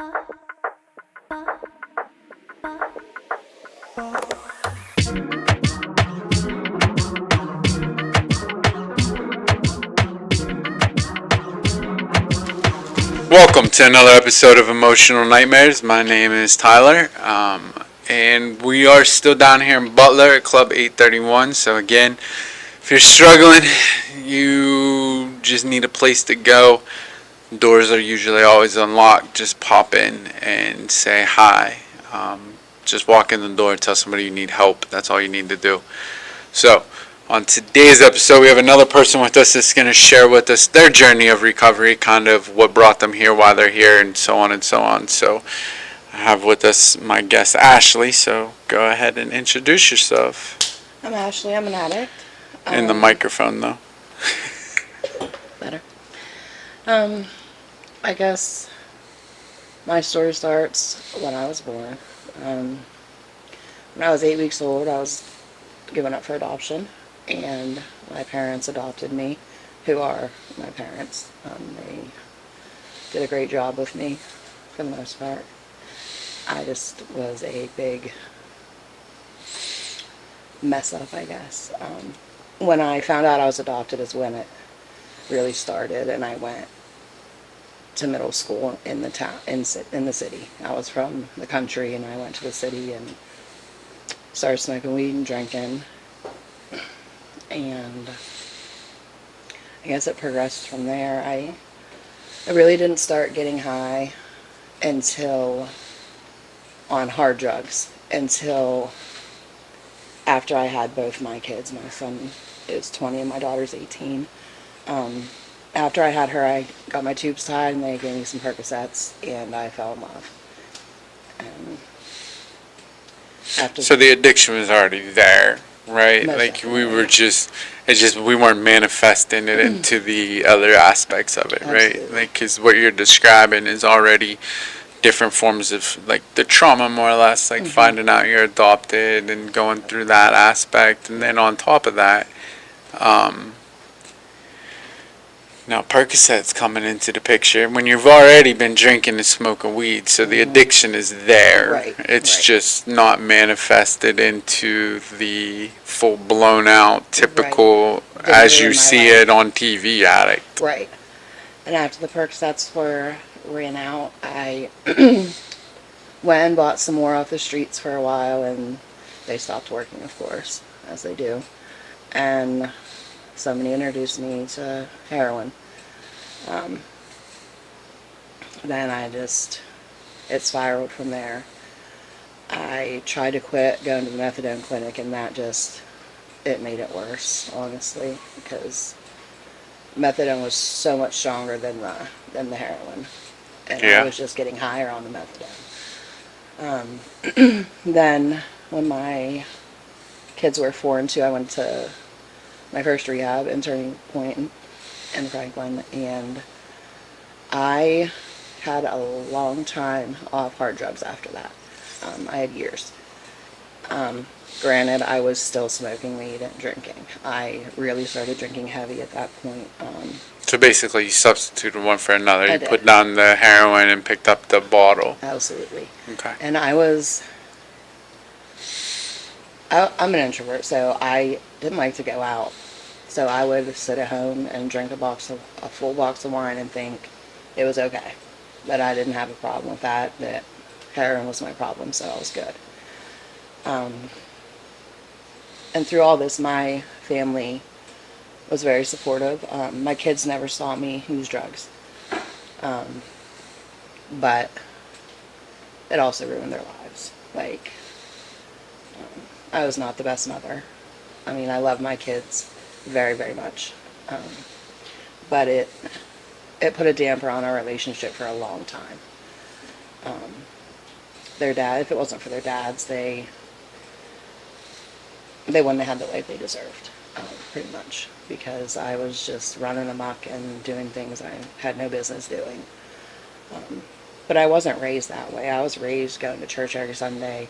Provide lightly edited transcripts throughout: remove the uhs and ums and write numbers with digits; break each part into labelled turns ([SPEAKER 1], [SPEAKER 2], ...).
[SPEAKER 1] Welcome to another episode of Emotional Nightmares. My name is Tyler, and we are still down here in Butler at Club 831. So again, if you're struggling, you just need a place to go. Doors are usually always unlocked. Just pop in and say hi. Just walk in the door, tell somebody you need help. That's all you need to do. So, on today's episode, we have another person with us that's going to share with us their journey of recovery, kind of what brought them here, why they're here, and so on and so on. So, I have with us my guest, Ashley. So, go ahead and introduce yourself.
[SPEAKER 2] I'm Ashley. I'm an addict.
[SPEAKER 1] In the microphone, though.
[SPEAKER 2] Better. I guess my story starts when I was born. When I was 8 weeks old, I was given up for adoption. And my parents adopted me, who are my parents. They did a great job with me, for the most part. I just was a big mess up, I guess. When I found out I was adopted is when it really started, and I went to middle school in the town, in the city. I was from the country, and I went to the city and started smoking weed and drinking. And I guess it progressed from there. I really didn't start getting high until on hard drugs until after I had both my kids. My son is 20 and my daughter's 18. After I had her, I got my tubes tied and they gave me some Percocets and I fell in love.
[SPEAKER 1] So the addiction was already there. Right, like we were we weren't manifesting it into the other aspects of it,
[SPEAKER 2] Absolutely.
[SPEAKER 1] right? Like, because what you're describing is already different forms of, like, the trauma, more or less, like finding out you're adopted and going through that aspect. And then on top of that, now Percocet's coming into the picture when you've already been drinking and smoking weed, so the addiction is there.
[SPEAKER 2] Right,
[SPEAKER 1] It's
[SPEAKER 2] right.
[SPEAKER 1] just not manifested into the full blown out typical
[SPEAKER 2] Right.
[SPEAKER 1] as you
[SPEAKER 2] In my
[SPEAKER 1] see
[SPEAKER 2] life.
[SPEAKER 1] it on TV addict.
[SPEAKER 2] Right. And after the Percocets ran out, I went and bought some more off the streets for a while, and they stopped working, of course, as they do. And somebody introduced me to heroin. Then it spiraled from there. I tried to quit going to the methadone clinic, and it made it worse, honestly, because methadone was so much stronger than the heroin. And
[SPEAKER 1] Yeah.
[SPEAKER 2] I was just getting higher on the methadone. Then, when my kids were 4 and 2, I went to my first rehab in Turning Point in Franklin, and I had a long time off hard drugs after that. I had years. Granted, I was still smoking weed and drinking. I really started drinking heavy at that point.
[SPEAKER 1] So basically, you substituted one for another.
[SPEAKER 2] I
[SPEAKER 1] You
[SPEAKER 2] did.
[SPEAKER 1] put down the heroin and picked up the bottle.
[SPEAKER 2] Absolutely.
[SPEAKER 1] Okay.
[SPEAKER 2] And I'm an introvert, so I didn't like to go out. So I would sit at home and drink a full box of wine and think it was okay. That I didn't have a problem with that heroin was my problem, so I was good. And through all this, my family was very supportive. My kids never saw me use drugs. But it also ruined their lives. Like, I was not the best mother. I mean, I love my kids very, very much. But it put a damper on our relationship for a long time. Their dad, if it wasn't for their dads, they wouldn't have had the life they deserved, pretty much. Because I was just running amok and doing things I had no business doing. But I wasn't raised that way. I was raised going to church every Sunday.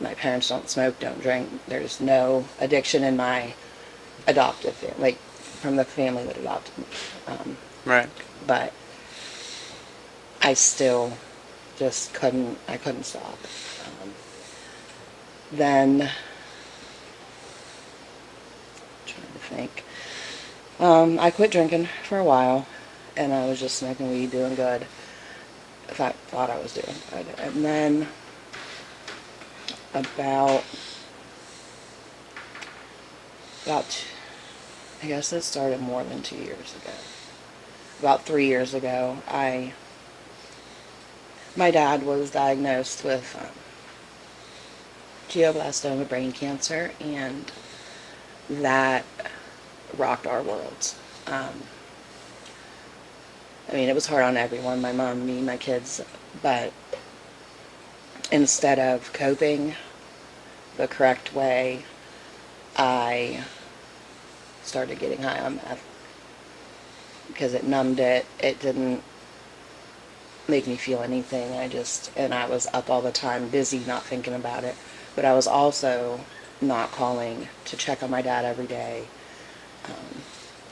[SPEAKER 2] My parents don't smoke, don't drink. There's no addiction in my adoptive family, like from the family that adopted me.
[SPEAKER 1] Right.
[SPEAKER 2] But I still just I couldn't stop. Then, trying to think, I quit drinking for a while, and I was just smoking weed, doing good. In fact, thought I was doing good. And then, about, I guess it started more than 2 years ago. About 3 years ago, my dad was diagnosed with glioblastoma brain cancer, and that rocked our worlds. I mean, it was hard on everyone, my mom, me, my kids, but instead of coping the correct way, I started getting high on meth because it numbed it. It didn't make me feel anything. And I was up all the time, busy, not thinking about it. But I was also not calling to check on my dad every day.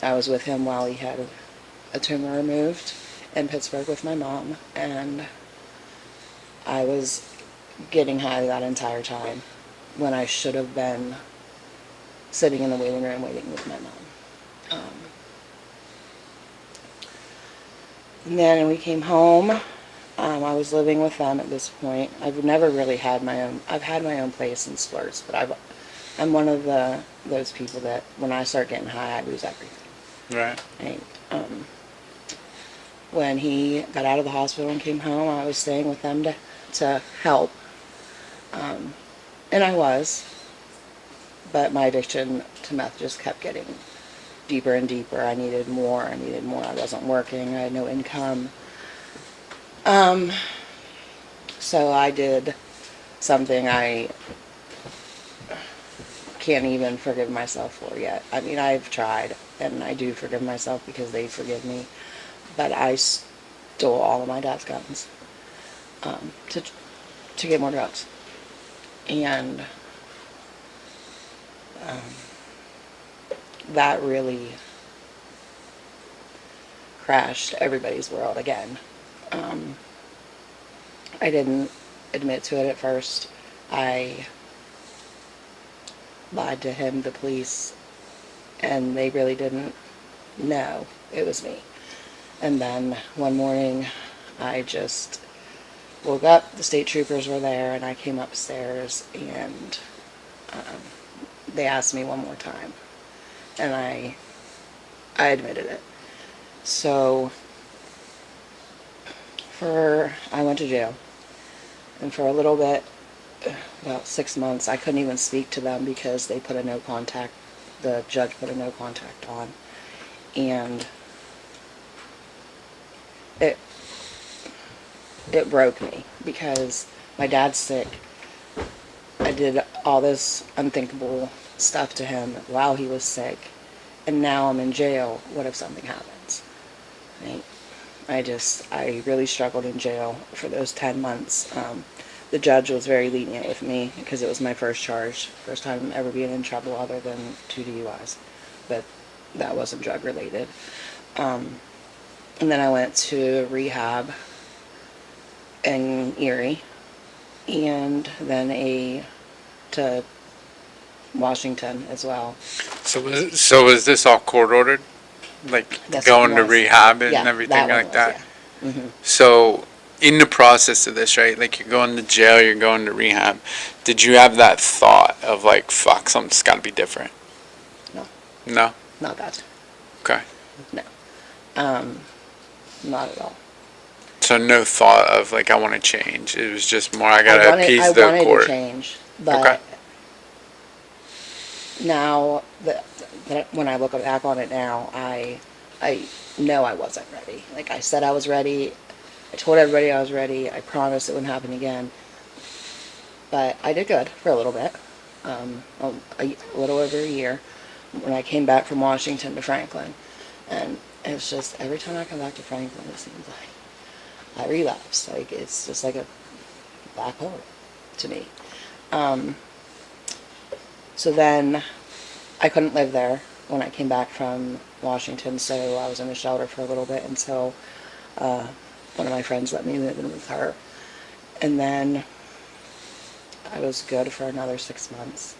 [SPEAKER 2] I was with him while he had a tumor removed in Pittsburgh with my mom, and I was getting high that entire time when I should have been sitting in the waiting room waiting with my mom. And then we came home. I was living with them at this point. I've never really had my own. I've had my own place in spurts, but I'm one of those people that when I start getting high, I lose everything.
[SPEAKER 1] Right.
[SPEAKER 2] When he got out of the hospital and came home, I was staying with them to help. And I was, but my addiction to meth just kept getting deeper and deeper. I needed more. I wasn't working. I had no income. So I did something I can't even forgive myself for yet. I mean, I've tried, and I do forgive myself because they forgive me, but I stole all of my dad's guns to get more drugs. And that really crashed everybody's world again. I didn't admit to it at first. I lied to him, the police, and they really didn't know it was me. And then one morning, I just woke up, the state troopers were there, and I came upstairs, and they asked me one more time. And I admitted it. So, I went to jail. And for a little bit, about 6 months, I couldn't even speak to them because they put a no contact, the judge put a no contact on. And it broke me because my dad's sick. I did all this unthinkable stuff to him while he was sick, and now I'm in jail. What if something happens? Right? I really struggled in jail for those 10 months. The judge was very lenient with me because it was my first charge, first time ever being in trouble other than 2 DUIs, but that wasn't drug related. And then I went to rehab in Erie, and then to Washington as well.
[SPEAKER 1] So was this all court ordered? Like
[SPEAKER 2] Yes,
[SPEAKER 1] going
[SPEAKER 2] it
[SPEAKER 1] to
[SPEAKER 2] was.
[SPEAKER 1] rehab and
[SPEAKER 2] Yeah,
[SPEAKER 1] everything
[SPEAKER 2] one
[SPEAKER 1] like
[SPEAKER 2] was,
[SPEAKER 1] that?
[SPEAKER 2] yeah. Mm-hmm.
[SPEAKER 1] So in the process of this, right, like you're going to jail, you're going to rehab, did you have that thought of like, fuck, something's got to be different?
[SPEAKER 2] No.
[SPEAKER 1] No?
[SPEAKER 2] Not that.
[SPEAKER 1] Okay.
[SPEAKER 2] No. Not at all.
[SPEAKER 1] So no thought of like, I want to change. It was just more, I got to appease the
[SPEAKER 2] I wanted
[SPEAKER 1] court.
[SPEAKER 2] to change, but
[SPEAKER 1] Okay.
[SPEAKER 2] now that when I look back on it now, I know I wasn't ready. Like I said I was ready. I told everybody I was ready. I promised it wouldn't happen again. But I did good for a little bit. A little over a year when I came back from Washington to Franklin. And it's just every time I come back to Franklin, it seems like I relapse. Like it's just like a black hole to me. So then I couldn't live there when I came back from Washington, so I was in a shelter for a little bit until one of my friends let me live in with her. And then I was good for another 6 months.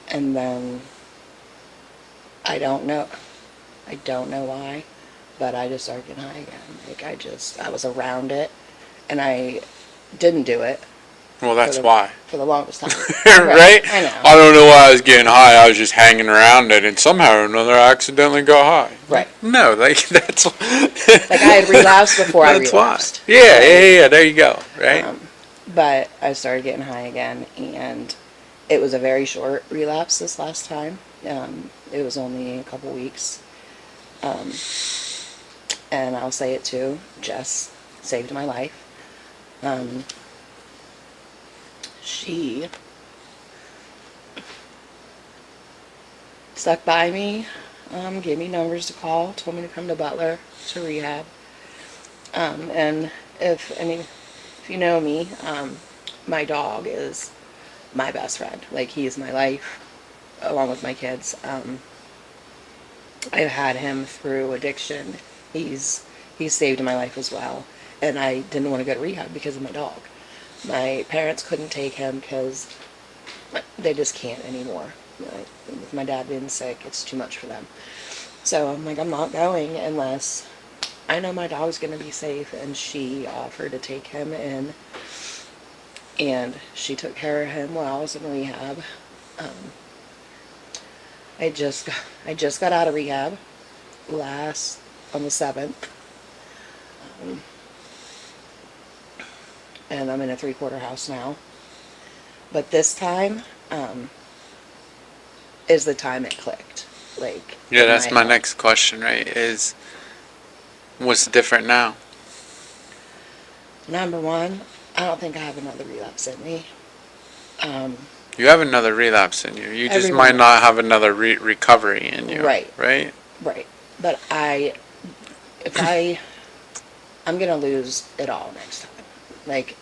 [SPEAKER 2] And then I don't know why, but I just started getting high again. Like I was around it, and I didn't do it.
[SPEAKER 1] Well, that's why.
[SPEAKER 2] For the longest time.
[SPEAKER 1] Right?
[SPEAKER 2] I know.
[SPEAKER 1] I don't know why I was getting high. I was just hanging around it, and somehow or another I accidentally got high.
[SPEAKER 2] Right.
[SPEAKER 1] No, like, that's...
[SPEAKER 2] Like, I had relapsed before I relapsed.
[SPEAKER 1] Why. Yeah, there you go, right?
[SPEAKER 2] But I started getting high again, and it was a very short relapse this last time. It was only a couple weeks. And I'll say it too, Jess saved my life. She stuck by me, gave me numbers to call, told me to come to Butler to rehab. And if you know me, my dog is my best friend. Like, he is my life, along with my kids. I've had him through addiction. He's saved my life as well. And I didn't want to go to rehab because of my dog. My parents couldn't take him because they just can't anymore. Like, with my dad being sick, it's too much for them. So I'm like, I'm not going unless I know my dog's going to be safe. And she offered to take him in. And she took care of him while I was in rehab. I just got out of rehab on the 7th. And I'm in a 3/4 house now. But this time is the time it clicked. Like,
[SPEAKER 1] yeah, that's my next question, right? Is what's different now?
[SPEAKER 2] Number one, I don't think I have another relapse in me.
[SPEAKER 1] You have another relapse in you. You just might not have another recovery in you.
[SPEAKER 2] Right.
[SPEAKER 1] Right?
[SPEAKER 2] Right. But I'm going to lose it all next time. Like,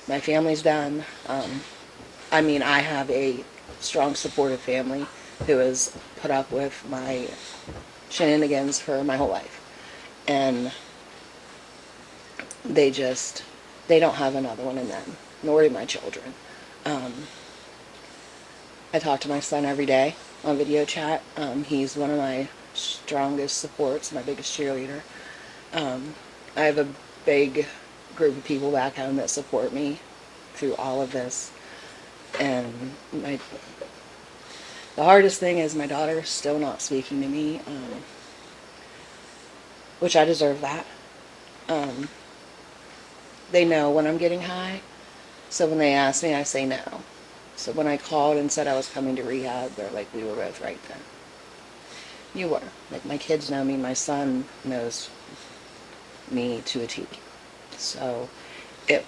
[SPEAKER 2] my family's done. I have a strong, supportive family who has put up with my shenanigans for my whole life. And they don't have another one in them, nor do my children. I talk to my son every day on video chat. He's one of my strongest supports, my biggest cheerleader. I have a big group of people back home that support me through all of this. And the hardest thing is my daughter still not speaking to me, which I deserve that. They know when I'm getting high, so when they ask me, I say no. So when I called and said I was coming to rehab, they're like, we were both right then. You were. Like, my kids know me, my son knows me to a T. So I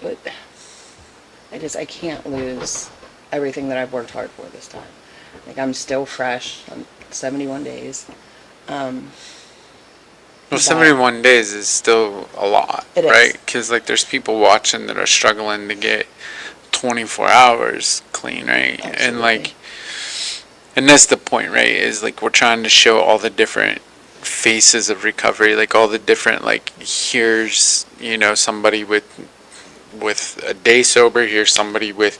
[SPEAKER 2] can't lose everything that I've worked hard for this time. Like, I'm still fresh. I'm 71 days.
[SPEAKER 1] Well, 71 days is still a lot, right? Because, like, there's people watching that are struggling to get 24 hours clean, right?
[SPEAKER 2] Absolutely.
[SPEAKER 1] And that's the point, right? Is, like, we're trying to show all the different phases of recovery, like all the different, like, here's, somebody with a day sober, here's somebody with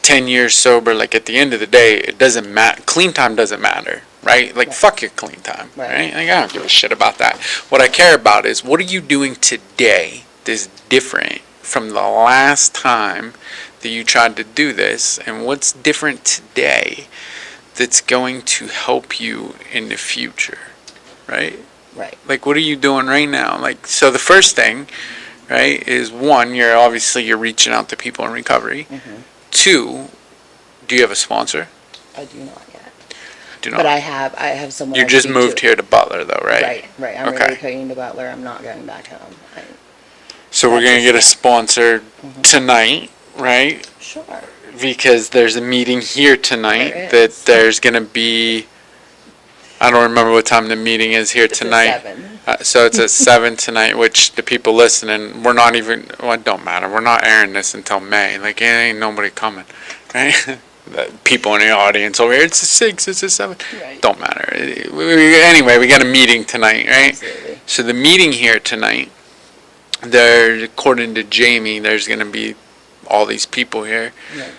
[SPEAKER 1] 10 years sober. Like, at the end of the day, it doesn't matter. Clean time doesn't matter, right? Like, fuck your clean time, right? Like, I don't give a shit about that. What I care about is, what are you doing today that's different from the last time that you tried to do this, and what's different today that's going to help you in the future, right?
[SPEAKER 2] Right.
[SPEAKER 1] Like, what are you doing right now? Like, so the first thing, right, is one, you're reaching out to people in recovery. Mm-hmm. 2, do you have a sponsor?
[SPEAKER 2] I do not yet.
[SPEAKER 1] Do not.
[SPEAKER 2] But I have someone.
[SPEAKER 1] You just moved here to Butler, though, right?
[SPEAKER 2] Right. I'm relocating to Butler. I'm not going back home.
[SPEAKER 1] So we're going to get a sponsor tonight, right?
[SPEAKER 2] Sure.
[SPEAKER 1] Because there's a meeting here tonight that there's going to be, I don't remember what time the meeting is here tonight.
[SPEAKER 2] At 7.
[SPEAKER 1] So it's at 7 tonight, which the people listening, we're not even, well, it don't matter. We're not airing this until May. Like, ain't nobody coming, right? The people in the audience over here, it's a 6, it's a 7.
[SPEAKER 2] Right.
[SPEAKER 1] Don't matter. Anyway, we got a meeting tonight, right?
[SPEAKER 2] Absolutely.
[SPEAKER 1] So the meeting here tonight there, according to Jamie, there's going to be all these people here.
[SPEAKER 2] Right.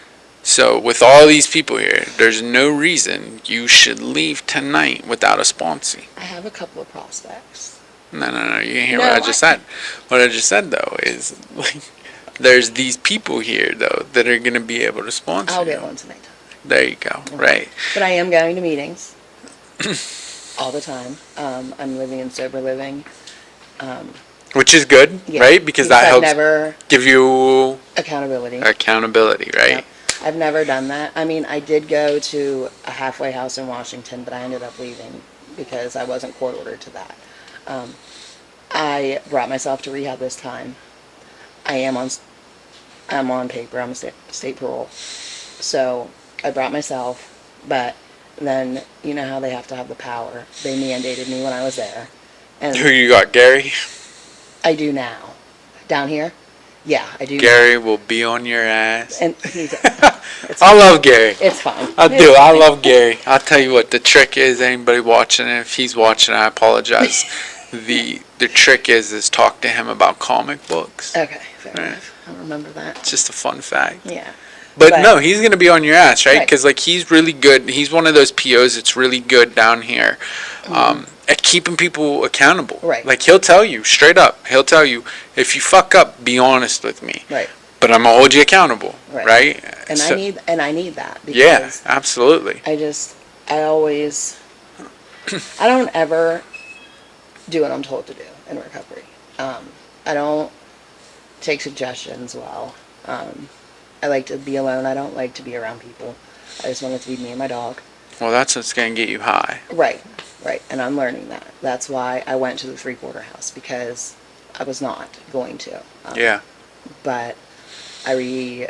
[SPEAKER 1] So with all these people here, there's no reason you should leave tonight without a sponsee.
[SPEAKER 2] I have a couple of prospects.
[SPEAKER 1] No, you didn't hear
[SPEAKER 2] No,
[SPEAKER 1] what I just said. What I just said, though, is like, there's these people here, though, that are going to be able to sponsor
[SPEAKER 2] I'll
[SPEAKER 1] you.
[SPEAKER 2] get one tonight.
[SPEAKER 1] There you go. Right.
[SPEAKER 2] But I am going to meetings all the time. I'm living in sober living.
[SPEAKER 1] Which is good,
[SPEAKER 2] Yeah,
[SPEAKER 1] right? Because that
[SPEAKER 2] I've
[SPEAKER 1] helps
[SPEAKER 2] never
[SPEAKER 1] give you
[SPEAKER 2] accountability.
[SPEAKER 1] accountability, right?
[SPEAKER 2] Yep. I've never done that. I mean, I did go to a halfway house in Washington, but I ended up leaving because I wasn't court ordered to that. I brought myself to rehab this time. I'm on paper. I'm a state parole. So I brought myself, but then you know how they have to have the power. They mandated me when I was there. And
[SPEAKER 1] Who you got, Gary?
[SPEAKER 2] I do now. Down here? Yeah, I do.
[SPEAKER 1] Gary will be on your ass.
[SPEAKER 2] And
[SPEAKER 1] I love Gary.
[SPEAKER 2] It's fine.
[SPEAKER 1] I do. I love Gary. I'll tell you what the trick is. Anybody watching it, if he's watching, I apologize. The trick is talk to him about comic books.
[SPEAKER 2] Okay, fair
[SPEAKER 1] Right.
[SPEAKER 2] enough. I remember that.
[SPEAKER 1] It's just a fun fact.
[SPEAKER 2] Yeah.
[SPEAKER 1] But no, he's going to be on your ass, right?
[SPEAKER 2] Right.
[SPEAKER 1] Because like he's really good. He's one of those POs that's really good down here at keeping people accountable.
[SPEAKER 2] Right.
[SPEAKER 1] Like he'll tell you straight up. He'll tell you, if you fuck up, be honest with me.
[SPEAKER 2] Right.
[SPEAKER 1] But I'm gonna hold you accountable. Right.
[SPEAKER 2] And
[SPEAKER 1] So-
[SPEAKER 2] I need that because
[SPEAKER 1] yeah, absolutely.
[SPEAKER 2] I always I don't ever do what I'm told to do in recovery. I don't take suggestions well. I like to be alone. I don't like to be around people. I just want it to be me and my dog.
[SPEAKER 1] Well, that's what's gonna get you high.
[SPEAKER 2] Right. And I'm learning that. That's why I went to the 3-quarter house, because I was not going to.
[SPEAKER 1] Yeah.
[SPEAKER 2] But I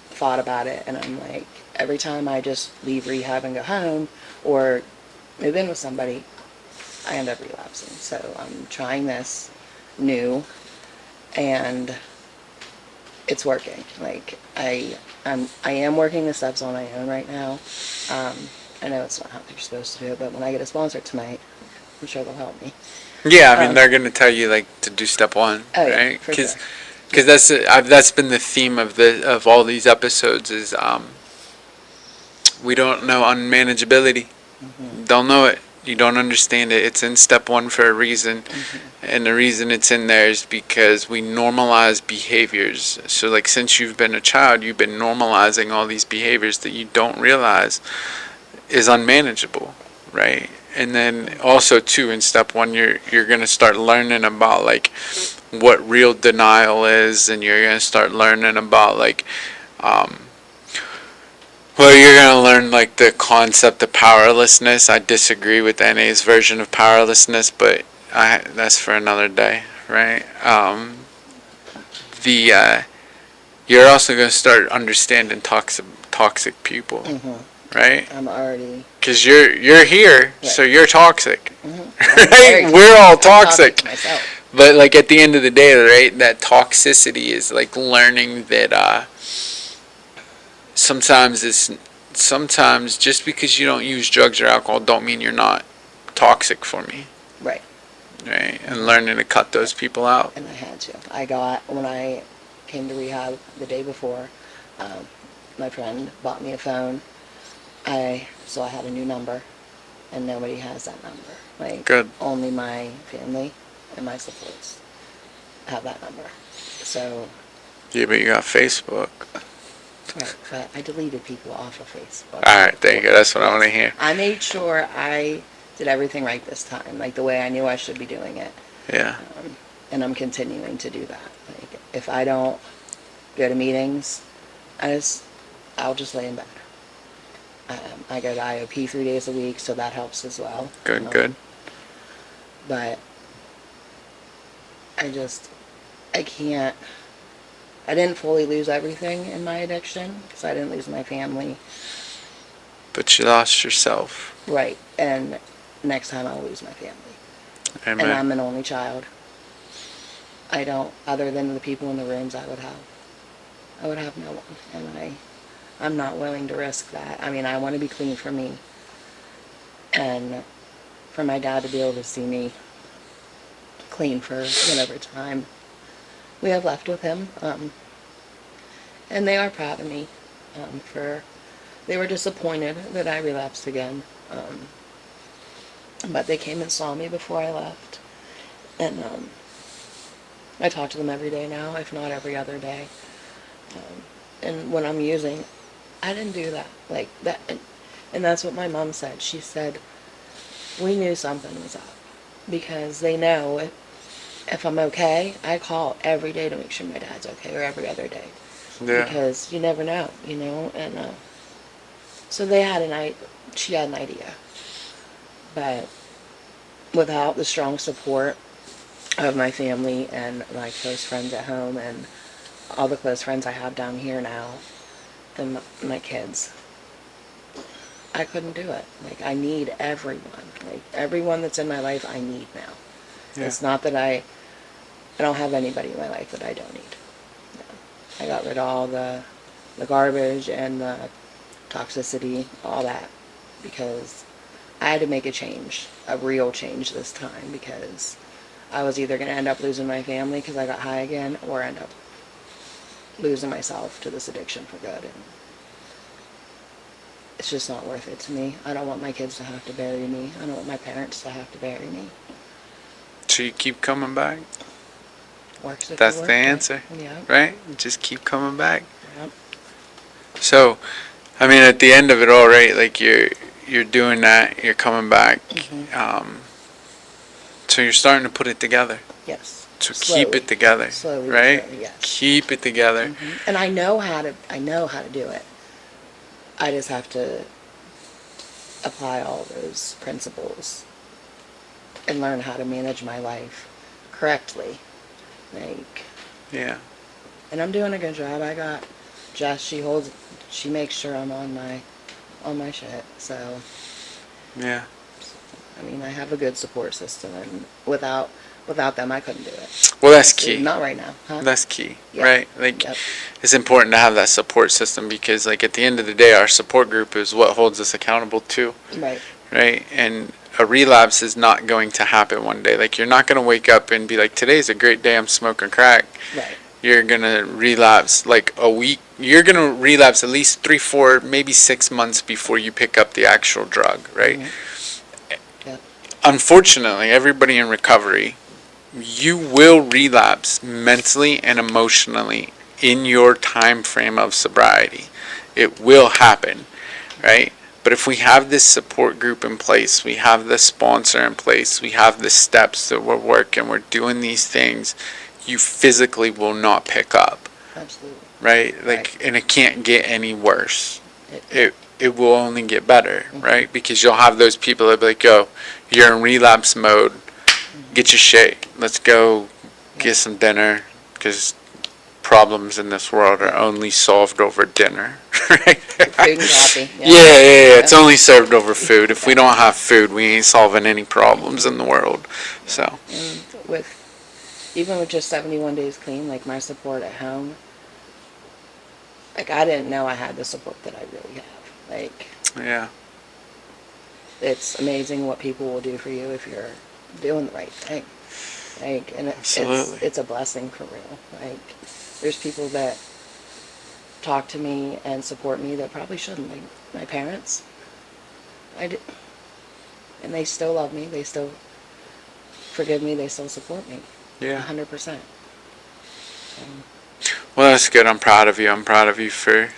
[SPEAKER 2] thought about it, and I'm like, every time I just leave rehab and go home or move in with somebody, I end up relapsing. So I'm trying this new, and it's working. Like I am working the steps on my own right now. I know it's not how you're supposed to do it, but when I get a sponsor tonight, I'm sure they'll help me.
[SPEAKER 1] Yeah, I mean they're gonna tell you like to do step one,
[SPEAKER 2] Oh, yeah,
[SPEAKER 1] right?
[SPEAKER 2] for sure.
[SPEAKER 1] Because that's been the theme of all these episodes is we don't know unmanageability.
[SPEAKER 2] Mm-hmm.
[SPEAKER 1] Don't know it. You don't understand it. It's in step one for a reason, and the reason it's in there is because we normalize behaviors. So like since you've been a child, you've been normalizing all these behaviors that you don't realize is unmanageable, right? And then also too in step one you're gonna start learning about like what real denial is, and you're gonna start learning about like well, you're gonna learn like the concept of powerlessness. I disagree with NA's version of powerlessness, but that's for another day, right? You're also gonna start understanding toxic people, right?
[SPEAKER 2] I'm already
[SPEAKER 1] Because you're here, so you're toxic,
[SPEAKER 2] very
[SPEAKER 1] right? We're all
[SPEAKER 2] toxic
[SPEAKER 1] toxic.
[SPEAKER 2] myself.
[SPEAKER 1] But like at the end of the day, right? That toxicity is like learning that sometimes just because you don't use drugs or alcohol don't mean you're not toxic for me,
[SPEAKER 2] Right.
[SPEAKER 1] right? And learning to cut those people out.
[SPEAKER 2] And I had to. When I came to rehab the day before, my friend bought me a phone. So I had a new number, and nobody has that number. Like,
[SPEAKER 1] Good.
[SPEAKER 2] only my family and my supports have that number. So,
[SPEAKER 1] Yeah, but you got Facebook.
[SPEAKER 2] right, but I deleted people off of Facebook.
[SPEAKER 1] All right, there you go. That's what I want to hear.
[SPEAKER 2] I made sure I did everything right this time, like the way I knew I should be doing it.
[SPEAKER 1] Yeah.
[SPEAKER 2] And I'm continuing to do that. Like, if I don't go to meetings, I'll just lay in bed. I go to IOP 3 days a week, so that helps as well.
[SPEAKER 1] Good.
[SPEAKER 2] But I can't. I didn't fully lose everything in my addiction, because I didn't lose my family.
[SPEAKER 1] But you lost yourself.
[SPEAKER 2] Right, and next time I'll lose my family.
[SPEAKER 1] Amen.
[SPEAKER 2] And I'm an only child. I don't, other than the people in the rooms, I would have no one. And I'm not willing to risk that. I mean, I want to be clean for me. And for my dad to be able to see me clean for whatever time, we have left with him. And they are proud of me they were disappointed that I relapsed again. But they came and saw me before I left. And I talk to them every day now, if not every other day. And when I'm using, I didn't do that. Like that. And that's what my mom said. She said, we knew something was up. Because they know if I'm okay, I call every day to make sure my dad's okay, or every other day.
[SPEAKER 1] Yeah.
[SPEAKER 2] Because you never know, and so she had an idea. But without the strong support of my family and my close friends at home and all the close friends I have down here now and my kids, I couldn't do it. Like, I need everyone. Like, everyone that's in my life, I need now.
[SPEAKER 1] Yeah.
[SPEAKER 2] It's not that I don't have anybody in my life that I don't need. No. I got rid of all the garbage and the toxicity, all that, because I had to make a change, a real change this time, because I was either going to end up losing my family because I got high again, or end up losing myself to this addiction for good. And it's just not worth it to me. I don't want my kids to have to bury me. I don't want my parents to have to bury me.
[SPEAKER 1] So you keep coming back?
[SPEAKER 2] Works if
[SPEAKER 1] That's
[SPEAKER 2] you work
[SPEAKER 1] the
[SPEAKER 2] it.
[SPEAKER 1] answer,
[SPEAKER 2] Yeah.
[SPEAKER 1] right? Just keep coming back.
[SPEAKER 2] Yep.
[SPEAKER 1] So, I mean, at the end of it all, right? Like you're doing that, you're coming back.
[SPEAKER 2] Mm-hmm.
[SPEAKER 1] So you're starting to put it together.
[SPEAKER 2] Yes.
[SPEAKER 1] So
[SPEAKER 2] Slowly.
[SPEAKER 1] keep it together,
[SPEAKER 2] Slowly,
[SPEAKER 1] right?
[SPEAKER 2] slowly, yes.
[SPEAKER 1] Keep it together.
[SPEAKER 2] Mm-hmm. And I know how to do it. I just have to apply all those principles and learn how to manage my life correctly. Like,
[SPEAKER 1] Yeah.
[SPEAKER 2] and I'm doing a good job. I got Jess. She makes sure I'm on my shit. So,
[SPEAKER 1] Yeah.
[SPEAKER 2] I mean, I have a good support system, and without them, I couldn't do it.
[SPEAKER 1] Well, that's key.
[SPEAKER 2] Not right now, huh?
[SPEAKER 1] That's key,
[SPEAKER 2] Yep.
[SPEAKER 1] right? Like,
[SPEAKER 2] Yep.
[SPEAKER 1] it's important to have that support system because, like, at the end of the day, our support group is what holds us accountable too,
[SPEAKER 2] Right.
[SPEAKER 1] right? And a relapse is not going to happen one day. Like, you're not going to wake up and be like, today's a great day, I'm smoking crack.
[SPEAKER 2] Right.
[SPEAKER 1] You're going to relapse like a week. You're going to relapse at least 3, 4, maybe 6 months before you pick up the actual drug, right?
[SPEAKER 2] Mm-hmm. Yep.
[SPEAKER 1] Unfortunately, everybody in recovery, you will relapse mentally and emotionally in your time frame of sobriety. It will happen, right? But if we have this support group in place, we have the sponsor in place, we have the steps that we're working, we're doing these things, you physically will not pick up.
[SPEAKER 2] Absolutely.
[SPEAKER 1] Right? Like,
[SPEAKER 2] Right.
[SPEAKER 1] and it can't get any worse. It will only get better, right? Because you'll have those people that be like, yo, you're in relapse mode, get your shit, let's go get some dinner, because problems in this world are only solved over dinner, right?
[SPEAKER 2] Food and coffee.
[SPEAKER 1] Yeah, it's only served over food. If we don't have food, we ain't solving any problems in the world. So,
[SPEAKER 2] And even with just 71 days clean, like my support at home, like I didn't know I had the support that I really have. Like,
[SPEAKER 1] yeah.
[SPEAKER 2] it's amazing what people will do for you if you're doing the right thing. Like, and
[SPEAKER 1] Absolutely.
[SPEAKER 2] it's a blessing for real. Like, there's people that talk to me and support me that probably shouldn't. Like my parents, and they still love me. They still forgive me. They still support me.
[SPEAKER 1] Yeah.
[SPEAKER 2] 100%.
[SPEAKER 1] Well, that's good. I'm proud of you. I'm proud of you for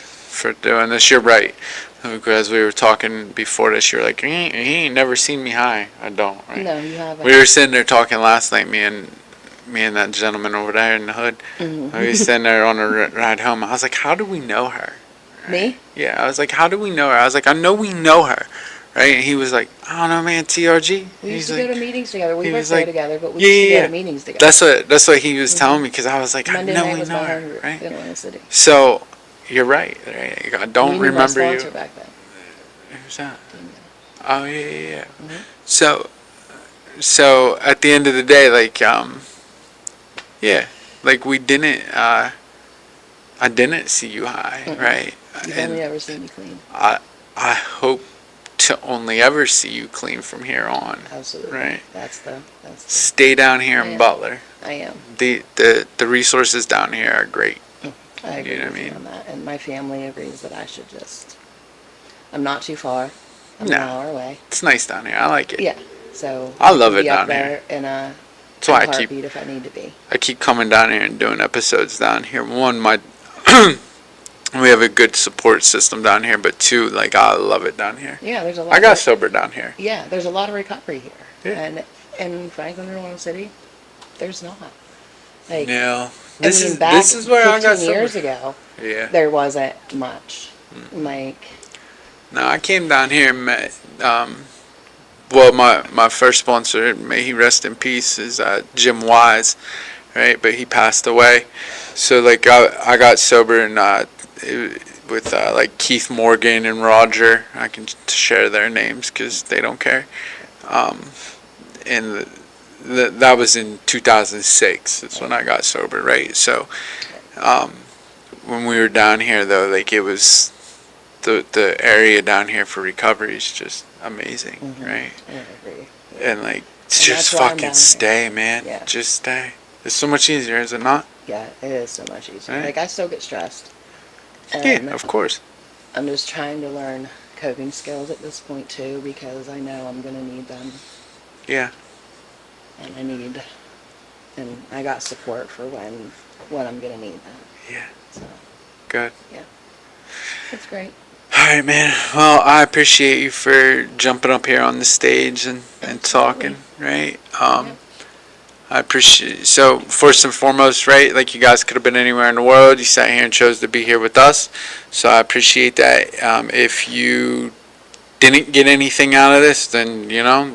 [SPEAKER 1] doing this. You're right. As we were talking before this, you were like, he ain't never seen me high. I don't, right?
[SPEAKER 2] No, you haven't.
[SPEAKER 1] We were sitting there talking last night, me and that gentleman over there in the hood.
[SPEAKER 2] Mm-hmm.
[SPEAKER 1] We were sitting there on a ride home. I was like, how do we know her? Right?
[SPEAKER 2] Me?
[SPEAKER 1] Yeah, I was like, how do we know her? I was like, I know we know her. Right? And he was like, I don't know, man, TRG.
[SPEAKER 2] We used to go to meetings together. We worked
[SPEAKER 1] like,
[SPEAKER 2] together, but we used to go to meetings together.
[SPEAKER 1] That's what he was telling me, because I was like,
[SPEAKER 2] Monday
[SPEAKER 1] I know
[SPEAKER 2] night
[SPEAKER 1] we
[SPEAKER 2] was
[SPEAKER 1] know
[SPEAKER 2] my
[SPEAKER 1] her,
[SPEAKER 2] home group
[SPEAKER 1] right?
[SPEAKER 2] in Atlantic City.
[SPEAKER 1] So you're right. I don't
[SPEAKER 2] You knew
[SPEAKER 1] remember
[SPEAKER 2] my
[SPEAKER 1] you.
[SPEAKER 2] sponsor back then.
[SPEAKER 1] Who's that?
[SPEAKER 2] Yeah.
[SPEAKER 1] Oh yeah.
[SPEAKER 2] Mm-hmm.
[SPEAKER 1] So at the end of the day, like yeah, like we didn't. I didn't see you high,
[SPEAKER 2] Mm-mm.
[SPEAKER 1] right?
[SPEAKER 2] You've
[SPEAKER 1] And
[SPEAKER 2] only ever seen me clean.
[SPEAKER 1] I hope to only ever see you clean from here on.
[SPEAKER 2] Absolutely.
[SPEAKER 1] Right.
[SPEAKER 2] That's
[SPEAKER 1] Stay down here in
[SPEAKER 2] Yeah.
[SPEAKER 1] Butler.
[SPEAKER 2] I am.
[SPEAKER 1] The resources down here are great.
[SPEAKER 2] I agree
[SPEAKER 1] You know what
[SPEAKER 2] with
[SPEAKER 1] I
[SPEAKER 2] you
[SPEAKER 1] mean?
[SPEAKER 2] on that. And my family agrees that I should just. I'm not too far. I'm
[SPEAKER 1] No.
[SPEAKER 2] an hour away.
[SPEAKER 1] It's nice down here. I like it.
[SPEAKER 2] Yeah. So
[SPEAKER 1] I
[SPEAKER 2] I
[SPEAKER 1] love
[SPEAKER 2] can
[SPEAKER 1] it
[SPEAKER 2] be up
[SPEAKER 1] down
[SPEAKER 2] there in a
[SPEAKER 1] That's why
[SPEAKER 2] heartbeat if I need to be.
[SPEAKER 1] I keep coming down here and doing episodes down here. One, my we have a good support system down here, but two, like I love it down here.
[SPEAKER 2] Yeah, there's a lot.
[SPEAKER 1] I got sober down here.
[SPEAKER 2] Yeah, there's a lot of recovery here.
[SPEAKER 1] Yeah.
[SPEAKER 2] And in Franklin, Oklahoma City, there's not. Like,
[SPEAKER 1] No,
[SPEAKER 2] this is
[SPEAKER 1] where I got
[SPEAKER 2] 15
[SPEAKER 1] sober.
[SPEAKER 2] years ago,
[SPEAKER 1] Yeah.
[SPEAKER 2] there wasn't much. Like,
[SPEAKER 1] No, I came down here and met. Well, my first sponsor, may he rest in peace, is Jim Wise, right? But he passed away. So like I got sober and with like Keith Morgan and Roger. I can share their names because they don't care. And that was in 2006. That's when I got sober, right? So when we were down here, though, like it was the area down here for recovery is just amazing, right?
[SPEAKER 2] I agree.
[SPEAKER 1] And like
[SPEAKER 2] And
[SPEAKER 1] just
[SPEAKER 2] that's why I'm
[SPEAKER 1] fucking
[SPEAKER 2] down
[SPEAKER 1] stay, man.
[SPEAKER 2] Yeah.
[SPEAKER 1] Just stay. It's so much easier, is it not?
[SPEAKER 2] Yeah, it is so much easier.
[SPEAKER 1] Right.
[SPEAKER 2] Like, I still get stressed.
[SPEAKER 1] Yeah,
[SPEAKER 2] And
[SPEAKER 1] of course.
[SPEAKER 2] I'm just trying to learn coping skills at this point, too, because I know I'm going to need them.
[SPEAKER 1] Yeah.
[SPEAKER 2] And I got support for when I'm going to need them.
[SPEAKER 1] Yeah.
[SPEAKER 2] So,
[SPEAKER 1] Good.
[SPEAKER 2] yeah. It's great.
[SPEAKER 1] All right, man. Well, I appreciate you for jumping up here on the stage and talking, right?
[SPEAKER 2] Yeah.
[SPEAKER 1] I appreciate. So first and foremost, right? Like you guys could have been anywhere in the world. You sat here and chose to be here with us. So I appreciate that. If you didn't get anything out of this, then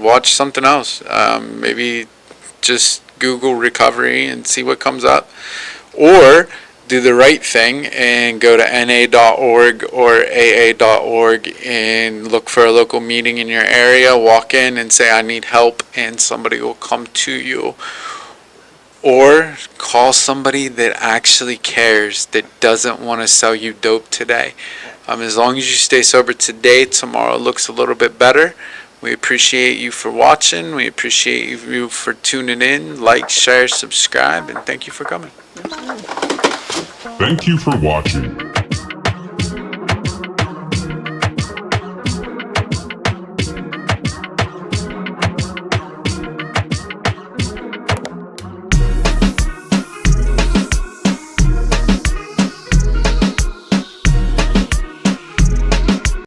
[SPEAKER 1] watch something else. Maybe just Google recovery and see what comes up, or do the right thing and go to na.org or aa.org and look for a local meeting in your area. Walk in and say, I need help, and somebody will come to you. Or call somebody that actually cares, that doesn't want to sell you dope today. As long as you stay sober today, tomorrow looks a little bit better. We appreciate you for watching. We appreciate you for tuning in. Like, share, subscribe, and thank you for coming.
[SPEAKER 3] Thank you for watching.